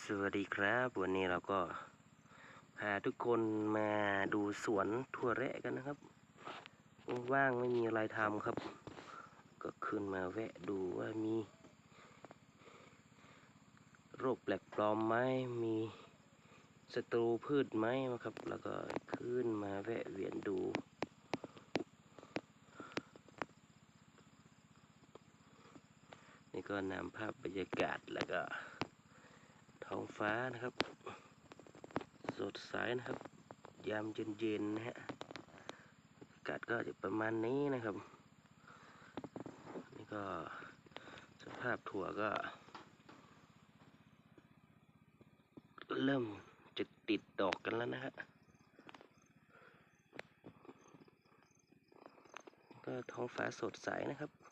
สวัสดีครับวันนี้เราก็พาทุกคนมาดูสวนถั่วแระกันนะครับว่างๆไม่มีอะไรทำครับก็ขึ้นมาแวะดูว่ามีโรคแปลกปลอมไหมมีศัตรูพืชไหมครับ แล้วก็ขึ้นมาแวะเวียนดูนี่ก็นำภาพบรรยากาศแล้วก็ท้องฟ้านะครับสดใสนะครับยามเย็นๆนะฮะอากาศก็จะประมาณนี้นะครับนี่ก็สภาพถั่วก็เริ่มจะติดดอกกันแล้วนะฮะก็ท้องฟ้าสดใสนะครับ